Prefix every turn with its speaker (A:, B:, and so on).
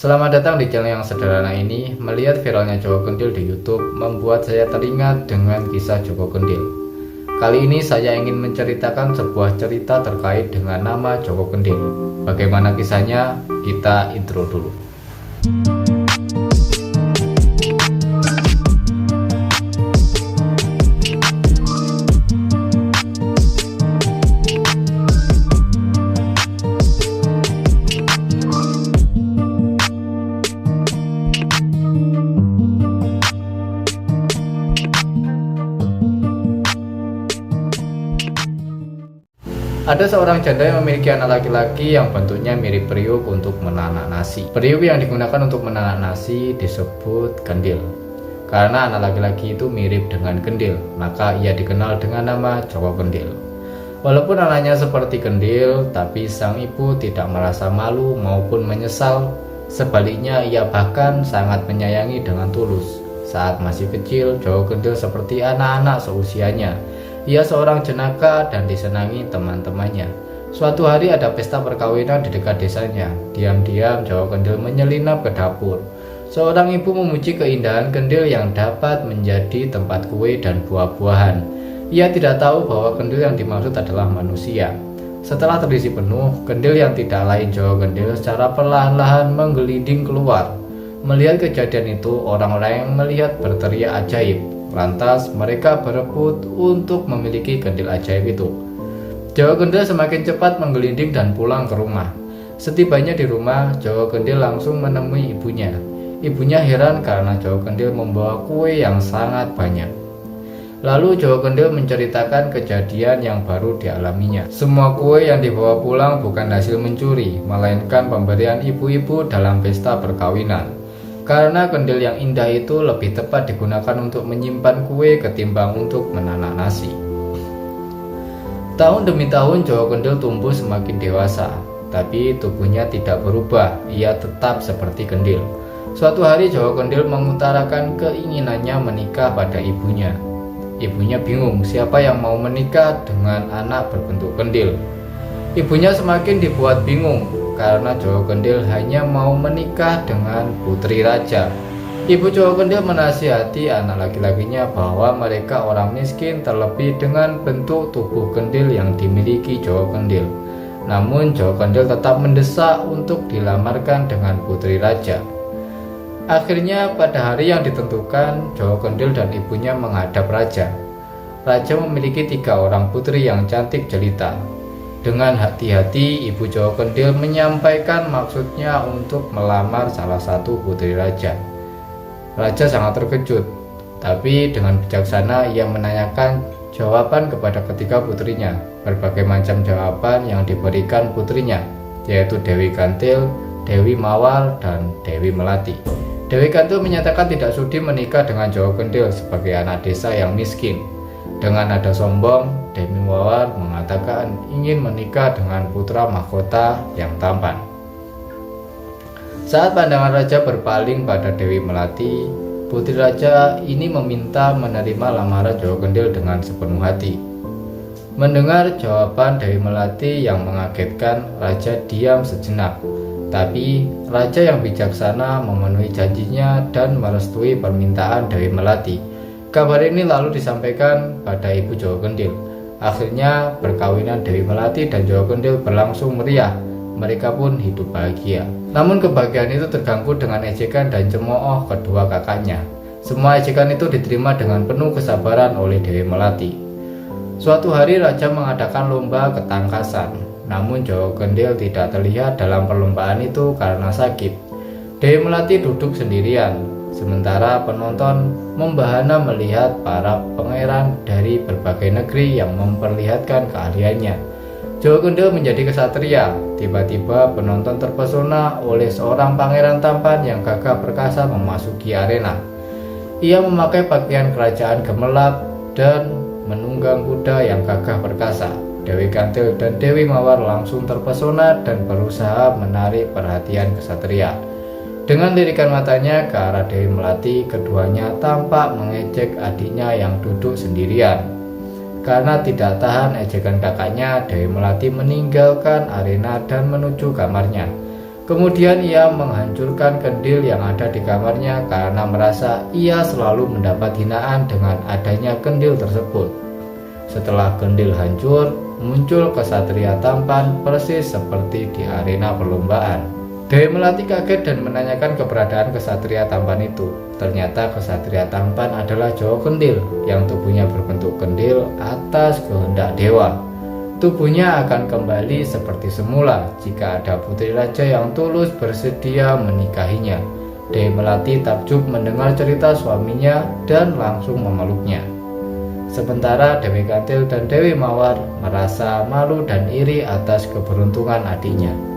A: Selamat datang di channel yang sederhana ini. Melihat viralnya Joko Kendil di YouTube membuat saya teringat dengan kisah Joko Kendil. Kali ini saya ingin menceritakan sebuah cerita terkait dengan nama Joko Kendil. Bagaimana kisahnya? Kita intro dulu. Ada seorang janda yang memiliki anak laki-laki yang bentuknya mirip periuk untuk menanak nasi. Periuk yang digunakan untuk menanak nasi disebut kendil. Karena anak laki-laki itu mirip dengan kendil, maka ia dikenal dengan nama Joko Kendil. Walaupun anaknya seperti kendil, tapi sang ibu tidak merasa malu maupun menyesal. Sebaliknya, ia bahkan sangat menyayangi dengan tulus. Saat masih kecil, Joko Kendil seperti anak-anak seusianya. Ia seorang jenaka dan disenangi teman-temannya. Suatu hari ada pesta perkawinan di dekat desanya. Diam-diam Joko Kendil menyelinap ke dapur. Seorang ibu memuji keindahan kendil yang dapat menjadi tempat kue dan buah-buahan. Ia tidak tahu bahwa kendil yang dimaksud adalah manusia. Setelah terisi penuh, kendil yang tidak lain Joko Kendil secara perlahan-lahan menggelinding keluar. Melihat kejadian itu, orang-orang yang melihat berteriak ajaib. Lantas mereka berebut untuk memiliki kendil ajaib itu. Joko Kendil semakin cepat menggelinding dan pulang ke rumah. Setibanya di rumah, Joko Kendil langsung menemui ibunya. Ibunya heran karena Joko Kendil membawa kue yang sangat banyak. Lalu Joko Kendil menceritakan kejadian yang baru dialaminya. Semua kue yang dibawa pulang bukan hasil mencuri, melainkan pemberian ibu-ibu dalam pesta perkawinan. Karena kendil yang indah itu lebih tepat digunakan untuk menyimpan kue ketimbang untuk menanak nasi. Tahun demi tahun Joko Kendil tumbuh semakin dewasa, tapi tubuhnya tidak berubah, ia tetap seperti kendil. Suatu hari Joko Kendil mengutarakan keinginannya menikah pada ibunya. Ibunya bingung siapa yang mau menikah dengan anak berbentuk kendil. Ibunya semakin dibuat bingung karena Joko Kendil hanya mau menikah dengan putri raja. Ibu Joko Kendil menasihati anak laki-lakinya bahwa mereka orang miskin, terlebih dengan bentuk tubuh kendil yang dimiliki Joko Kendil. Namun Joko Kendil tetap mendesak untuk dilamarkan dengan putri raja. Akhirnya pada hari yang ditentukan, Joko Kendil dan ibunya menghadap raja. Raja memiliki 3 orang putri yang cantik jelita. Dengan hati-hati, Ibu Joko Kendil menyampaikan maksudnya untuk melamar salah satu putri raja. Raja sangat terkejut, tapi dengan bijaksana ia menanyakan jawaban kepada ketiga putrinya. Berbagai macam jawaban yang diberikan putrinya, yaitu Dewi Kantil, Dewi Mawar, dan Dewi Melati. Dewi Kantil menyatakan tidak sudi menikah dengan Joko Kendil sebagai anak desa yang miskin. Dengan nada sombong, Dewi Mawar mengatakan ingin menikah dengan putra mahkota yang tampan. Saat pandangan raja berpaling pada Dewi Melati, putri raja ini meminta menerima lamaran Joko Kendil dengan sepenuh hati. Mendengar jawaban Dewi Melati yang mengagetkan, raja diam sejenak. Tapi raja yang bijaksana memenuhi janjinya dan merestui permintaan Dewi Melati. Kabar ini lalu disampaikan pada Ibu Joko Kendil. Akhirnya perkawinan Dewi Melati dan Joko Kendil berlangsung meriah. Mereka pun hidup bahagia. Namun kebahagiaan itu terganggu dengan ejekan dan cemooh kedua kakaknya. Semua ejekan itu diterima dengan penuh kesabaran oleh Dewi Melati. Suatu hari raja mengadakan lomba ketangkasan. Namun Joko Kendil tidak terlihat dalam perlombaan itu karena sakit. Dewi Melati duduk sendirian. Sementara penonton membahana melihat para pangeran dari berbagai negeri yang memperlihatkan keahliannya. Joko Kendil menjadi kesatria. Tiba-tiba penonton terpesona oleh seorang pangeran tampan yang gagah perkasa memasuki arena. Ia memakai pakaian kerajaan gemerlap dan menunggang kuda yang gagah perkasa. Dewi Kantil dan Dewi Mawar langsung terpesona dan berusaha menarik perhatian kesatria. Dengan lirikan matanya ke arah Dewi Melati, keduanya tampak mengejek adiknya yang duduk sendirian. Karena tidak tahan ejekan kakaknya, Dewi Melati meninggalkan arena dan menuju kamarnya. Kemudian ia menghancurkan kendil yang ada di kamarnya karena merasa ia selalu mendapat hinaan dengan adanya kendil tersebut. Setelah kendil hancur, muncul kesatria tampan persis seperti di arena perlombaan. Dewi Melati kaget dan menanyakan keberadaan kesatria tampan itu. Ternyata kesatria tampan adalah Jawa Kendil yang tubuhnya berbentuk kendil atas kehendak dewa. Tubuhnya akan kembali seperti semula jika ada putri raja yang tulus bersedia menikahinya. Dewi Melati takjub mendengar cerita suaminya dan langsung memeluknya. Sementara Dewi Kantil dan Dewi Mawar merasa malu dan iri atas keberuntungan adiknya.